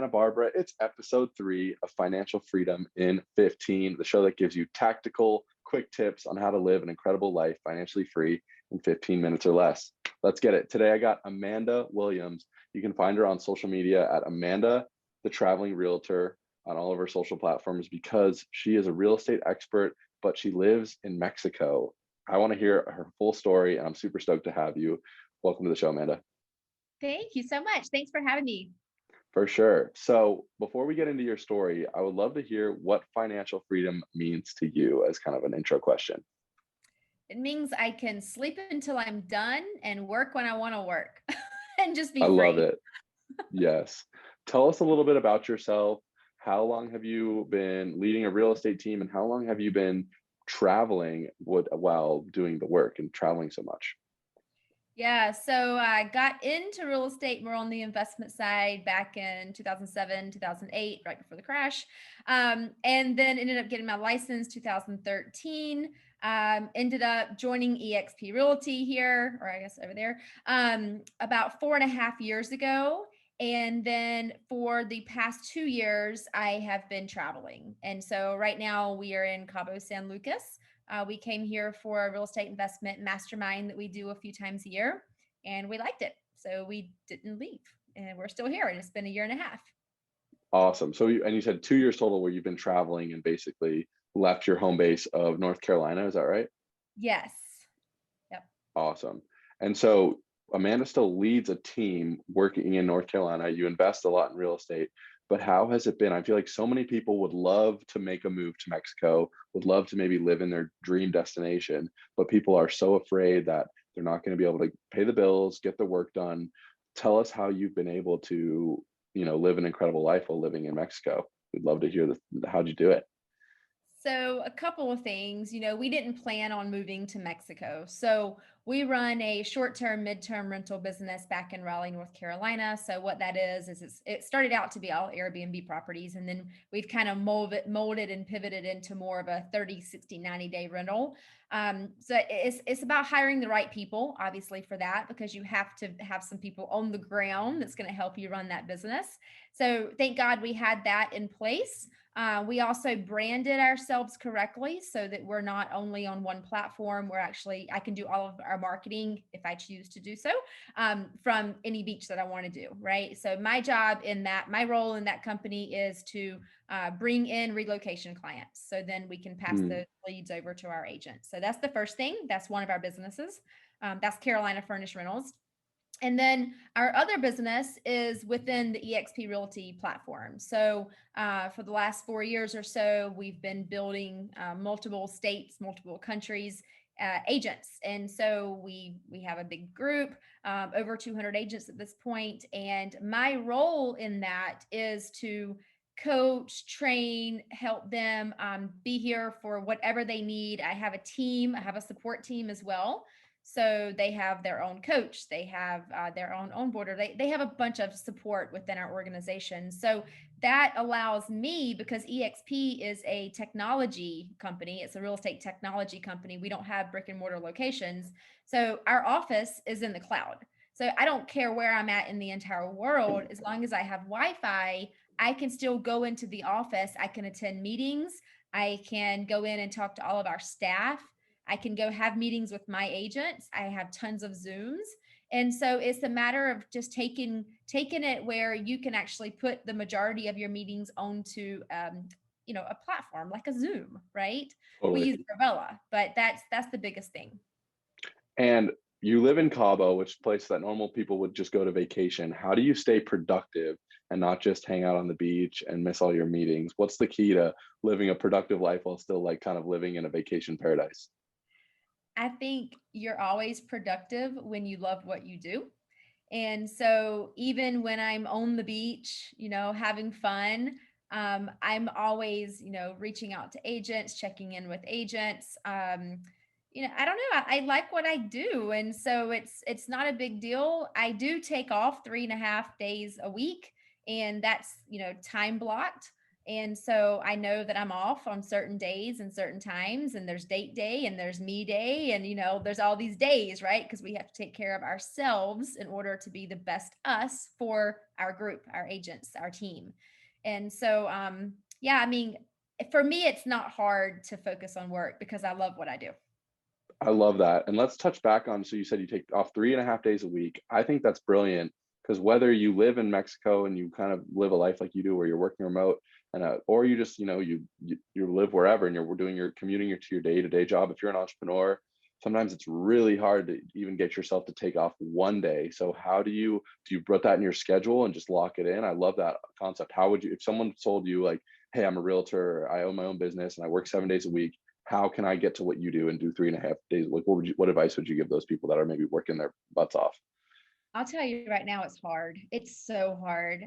Santa Barbara. It's episode 3 of Financial Freedom in 15, the show that gives you tactical, quick tips on how to live an incredible life financially free in 15 minutes or less. Let's get it. Today, I got Amanda Williams. You can find her on social media at Amanda The Traveling Realtor on all of her social platforms because she is a real estate expert, but she lives in Mexico. I want to hear her full story, and I'm super stoked to have you. Welcome to the show, Amanda. Thank you so much. Thanks for having me. For sure. So before we get into your story, I would love to hear what financial freedom means to you as kind of an intro question. It means I can sleep until I'm done and work when I want to work and just be I love free. it. Yes. Tell us a little bit about yourself. How long have you been leading a real estate team, and how long have you been traveling while doing the work and traveling so much? Yeah, so I got into real estate more on the investment side back in 2007, 2008, right before the crash. And then ended up getting my license 2013. Ended up joining Exp Realty here, or I guess over there, about 4.5 years ago. And then for the past 2 years, I have been traveling. And so right now we are in Cabo San Lucas. We came here for a real estate investment mastermind that we do a few times a year, and we liked it. So we didn't leave, and we're still here, and it's been a year and a half. Awesome. So you said 2 years total where you've been traveling and basically left your home base of North Carolina. Is that right? Yes. Yep. Awesome. And so Amanda still leads a team working in North Carolina. You invest a lot in real estate, but how has it been? I feel like so many people would love to make a move to Mexico, would love to maybe live in their dream destination, but people are so afraid that they're not going to be able to pay the bills, get the work done. Tell us how you've been able to, live an incredible life while living in Mexico. We'd love to hear how'd you do it? So a couple of things, we didn't plan on moving to Mexico. So we run a short-term, mid-term rental business back in Raleigh, North Carolina. So what that is it started out to be all Airbnb properties. And then we've kind of molded and pivoted into more of a 30, 60, 90-day rental. So it's about hiring the right people, obviously, for that, because you have to have some people on the ground that's going to help you run that business. So thank God we had that in place. We also branded ourselves correctly so that we're not only on one platform. I can do all of our marketing if I choose to do so, from any beach that I want to do, right? So my role in that company is to bring in relocation clients. So then we can pass Hmm. those leads over to our agents. So that's the first thing. That's one of our businesses. That's Carolina Furnished Rentals. And then our other business is within the Exp Realty platform. So for the last 4 years or so, we've been building multiple states, multiple countries, agents. And so we have a big group, over 200 agents at this point. And my role in that is to coach, train, help them be here for whatever they need. I have a team. I have a support team as well. So they have their own coach, they have their own onboarder, they have a bunch of support within our organization. So that allows me, because EXP is a technology company, it's a real estate technology company. We don't have brick and mortar locations. So our office is in the cloud. So I don't care where I'm at in the entire world, as long as I have Wi-Fi, I can still go into the office. I can attend meetings. I can go in and talk to all of our staff. I can go have meetings with my agents. I have tons of Zooms. And so it's a matter of just taking it where you can actually put the majority of your meetings onto a platform like a Zoom, right? We Totally. use Gravella, but that's the biggest thing. And you live in Cabo, which is a place that normal people would just go to vacation. How do you stay productive and not just hang out on the beach and miss all your meetings? What's the key to living a productive life while still like kind of living in a vacation paradise? I think you're always productive when you love what you do. And so even when I'm on the beach, having fun, I'm always, reaching out to agents, checking in with agents. I don't know. I like what I do. And so it's not a big deal. I do take off 3.5 days a week, and that's, time blocked. And so I know that I'm off on certain days and certain times, and there's date day and there's me day. And, there's all these days, right? Because we have to take care of ourselves in order to be the best us for our group, our agents, our team. And so, yeah, I mean, for me, it's not hard to focus on work because I love what I do. I love that. And let's touch back on, so you said you take off 3.5 days a week. I think that's brilliant because whether you live in Mexico and you kind of live a life like you do where you're working remote and or you just, you live wherever and you're doing your commuting to your day-to-day job. If you're an entrepreneur, sometimes it's really hard to even get yourself to take off one day. So how do you put that in your schedule and just lock it in? I love that concept. How would you, if someone told you like, hey, I'm a realtor, I own my own business and I work 7 days a week, how can I get to what you do and do 3.5 days? Like, what advice would you give those people that are maybe working their butts off? I'll tell you right now, it's hard. It's so hard.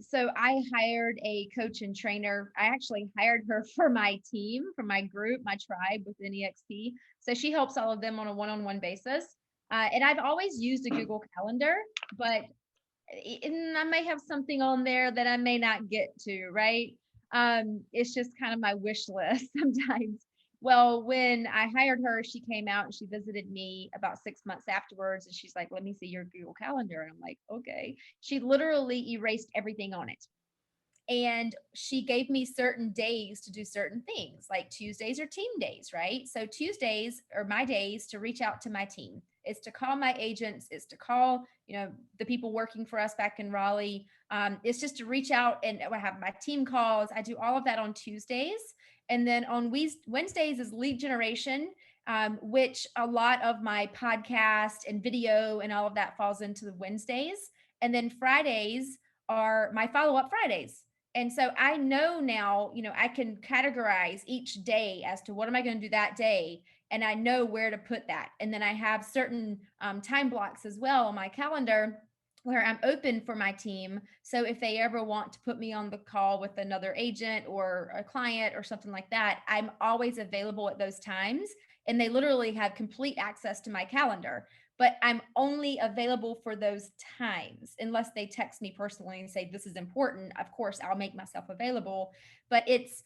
So I hired a coach and trainer. I actually hired her for my team, for my group, my tribe within EXP. So she helps all of them on a one-on-one basis. And I've always used a Google Calendar, but and I may have something on there that I may not get to, right? It's just kind of my wish list sometimes. Well, when I hired her, she came out and she visited me about 6 months afterwards. And she's like, let me see your Google Calendar. And I'm like, okay. She literally erased everything on it. And she gave me certain days to do certain things, like Tuesdays are team days, right? So Tuesdays are my days to reach out to my team. It's to call my agents. It's to call, the people working for us back in Raleigh. It's just to reach out and I have my team calls. I do all of that on Tuesdays. And then on Wednesdays is lead generation, which a lot of my podcast and video and all of that falls into the Wednesdays. And then Fridays are my follow-up Fridays. And so I know now, I can categorize each day as to what am I going to do that day. And I know where to put that. And then I have certain time blocks as well on my calendar where I'm open for my team. So if they ever want to put me on the call with another agent or a client or something like that, I'm always available at those times. And they literally have complete access to my calendar, but I'm only available for those times unless they text me personally and say this is important. Of course, I'll make myself available, but it's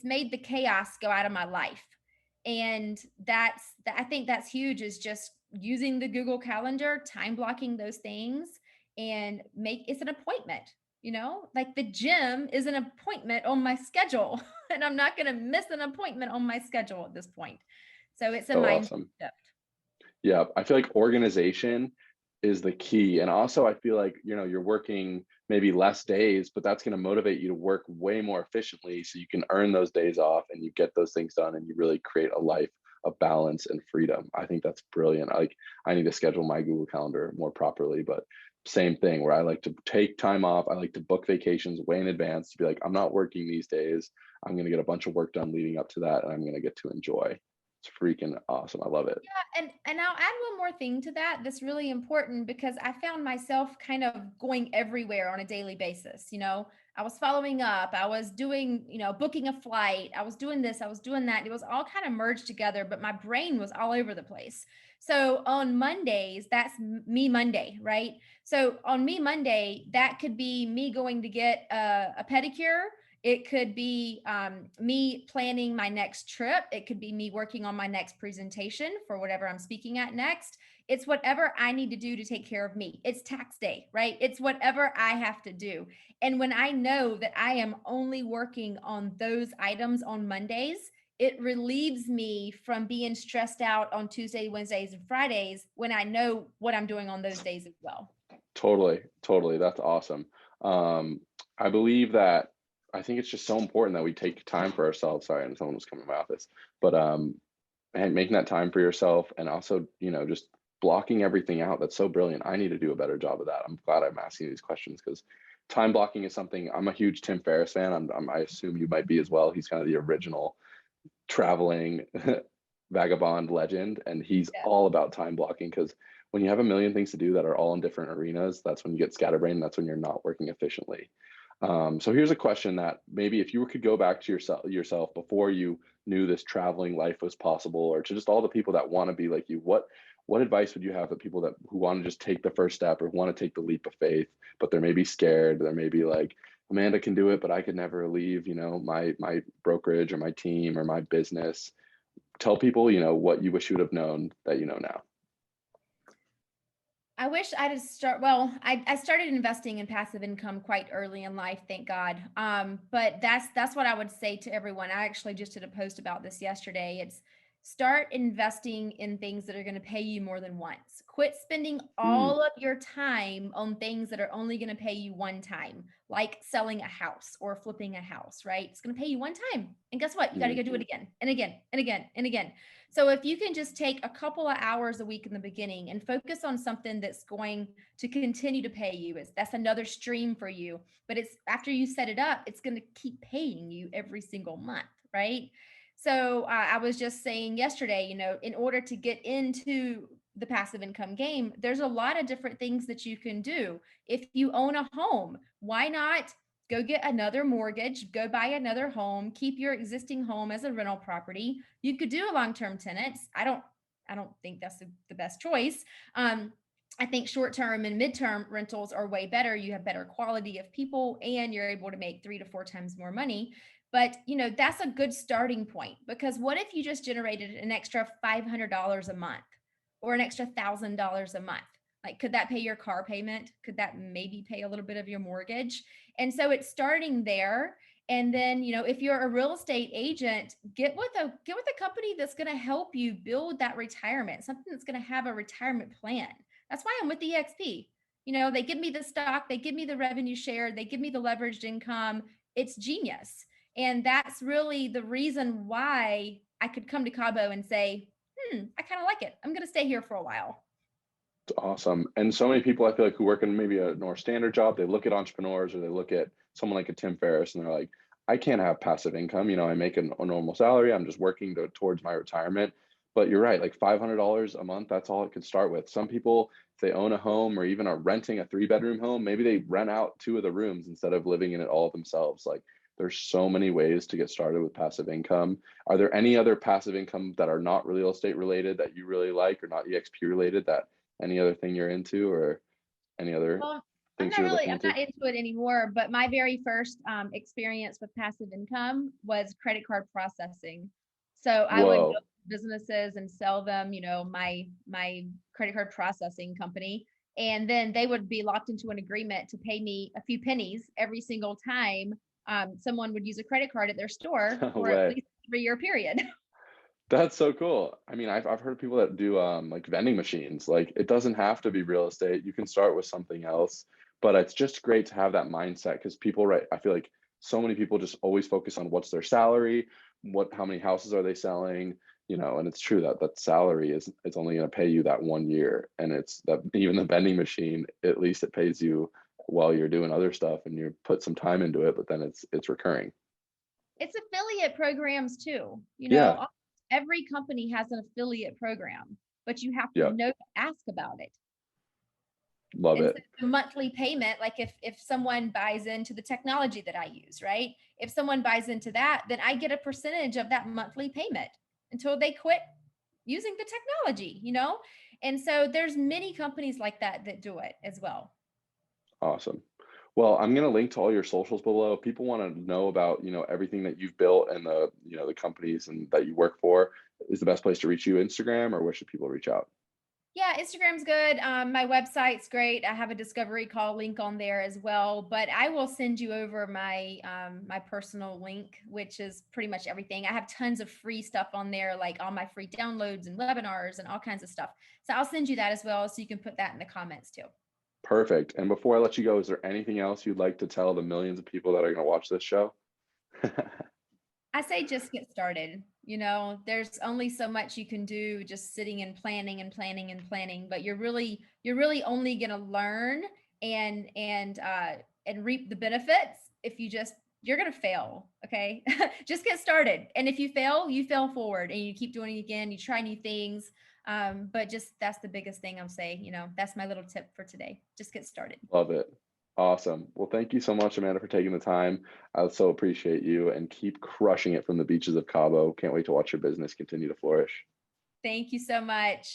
made the chaos go out of my life. And I think that's huge, is just using the Google Calendar, time blocking those things, and it's an appointment. Like the gym is an appointment on my schedule and I'm not going to miss an appointment on my schedule at this point. So it's a So mindset awesome. shift. Yeah, I feel like organization is the key. And also I feel like, you're working maybe less days, but that's going to motivate you to work way more efficiently so you can earn those days off and you get those things done and you really create a life of balance and freedom. I think that's brilliant. Like I need to schedule my Google Calendar more properly, but same thing where I like to take time off. I like to book vacations way in advance to be like, I'm not working these days. I'm going to get a bunch of work done leading up to that and I'm going to get to enjoy. It's freaking awesome. I love it. Yeah, and I'll add one more thing to that that's really important because I found myself kind of going everywhere on a daily basis. I was following up, I was doing, booking a flight, I was doing this, I was doing that. It was all kind of merged together, but my brain was all over the place. So on Mondays, that's me Monday, right? So on me Monday, that could be me going to get a pedicure. It could be me planning my next trip. It could be me working on my next presentation for whatever I'm speaking at next. It's whatever I need to do to take care of me. It's tax day, right? It's whatever I have to do. And when I know that I am only working on those items on Mondays, it relieves me from being stressed out on Tuesday, Wednesdays, and Fridays when I know what I'm doing on those days as well. Totally. That's awesome. I believe that I think it's just so important that we take time for ourselves. Sorry, and someone was coming to my office, but and making that time for yourself and also, just blocking everything out. That's so brilliant. I need to do a better job of that. I'm glad I'm asking these questions because time blocking is something. I'm a huge Tim Ferriss fan. I assume you might be as well. He's kind of the original traveling vagabond legend, and he's Yeah. all about time blocking because when you have a million things to do that are all in different arenas, that's when you get scatterbrained. That's when you're not working efficiently. So here's a question that maybe if you could go back to yourself before you knew this traveling life was possible, or to just all the people that want to be like you, what advice would you have for people who want to just take the first step or want to take the leap of faith, but they're maybe scared, they're maybe like, Amanda can do it, but I could never leave, my brokerage or my team or my business. Tell people, what you wish you would have known that you know now. I wish I'd have well, I started investing in passive income quite early in life, thank God. But that's what I would say to everyone. I actually just did a post about this yesterday. It's start investing in things that are going to pay you more than once. Quit spending Mm, all of your time on things that are only going to pay you one time, like selling a house or flipping a house, right? It's going to pay you one time. And guess what? You got to mm, go do it again and again and again and again. So if you can just take a couple of hours a week in the beginning and focus on something that's going to continue to pay you, that's another stream for you. But it's after you set it up, it's going to keep paying you every single month, right? So I was just saying yesterday, in order to get into the passive income game, there's a lot of different things that you can do. If you own a home, why not go get another mortgage, go buy another home, keep your existing home as a rental property. You could do a long-term tenants. I don't think that's the best choice. I think short-term and mid-term rentals are way better. You have better quality of people and you're able to make 3 to 4 times more money. But that's a good starting point, because what if you just generated an extra $500 a month or an extra $1,000 a month? Like, could that pay your car payment? Could that maybe pay a little bit of your mortgage? And so it's starting there. And then, if you're a real estate agent, get with a company that's going to help you build that retirement, something that's going to have a retirement plan. That's why I'm with the EXP. They give me the stock, they give me the revenue share, they give me the leveraged income. It's genius. And that's really the reason why I could come to Cabo and say, I kind of like it. I'm going to stay here for a while. it's awesome. And so many people I feel like who work in maybe a more standard job, they look at entrepreneurs or they look at someone like a Tim Ferriss and they're like, I can't have passive income. I make a normal salary. I'm just working towards my retirement. But you're right, like $500 a month, that's all it could start with. Some people, if they own a home or even are renting a 3-bedroom home, maybe they rent out 2 of the rooms instead of living in it all themselves. Like there's so many ways to get started with passive income. Are there any other passive income that are not real estate related that you really like, or not EXP related, that any other thing you're into, or any other Well, things you're looking I'm into? not into it anymore, but my very first experience with passive income was credit card processing. So I would go Whoa, to businesses and sell them, my credit card processing company, and then they would be locked into an agreement to pay me a few pennies every single time someone would use a credit card at their store no for at way. least a 3-year period. That's so cool. I mean, I've heard people that do like vending machines. Like it doesn't have to be real estate. You can start with something else, but it's just great to have that mindset because people, right? I feel like so many people just always focus on what's their salary, how many houses are they selling, and it's true that that salary is it's only going to pay you that 1 year, and it's that even the vending machine, at least it pays you while you're doing other stuff and you put some time into it, but then it's recurring. It's affiliate programs too. Yeah, Every company has an affiliate program, but you have to yeah, know to ask about it. love And so it. the monthly payment, like if someone buys into the technology that I use, right? If someone buys into that, then I get a percentage of that monthly payment until they quit using the technology. And so there's many companies like that do it as well. Awesome. Well, I'm going to link to all your socials below. If people want to know about, everything that you've built and the companies and that you work for, is the best place to reach you Instagram, or where should people reach out? Yeah, Instagram's good. My website's great. I have a discovery call link on there as well. But I will send you over my personal link, which is pretty much everything. I have tons of free stuff on there, like all my free downloads and webinars and all kinds of stuff. So I'll send you that as well, so you can put that in the comments too. Perfect. And before I let you go, is there anything else you'd like to tell the millions of people that are going to watch this show? I say just get started. There's only so much you can do just sitting and planning and planning and planning, but you're really only going to learn and reap the benefits if you're going to fail, okay? Just get started. And if you fail forward and you keep doing it again, you try new things. But just that's the biggest thing I'll say, that's my little tip for today. Just get started. Love it. Awesome. Well, thank you so much, Amanda, for taking the time. I so appreciate you, and keep crushing it from the beaches of Cabo. Can't wait to watch your business continue to flourish. Thank you so much.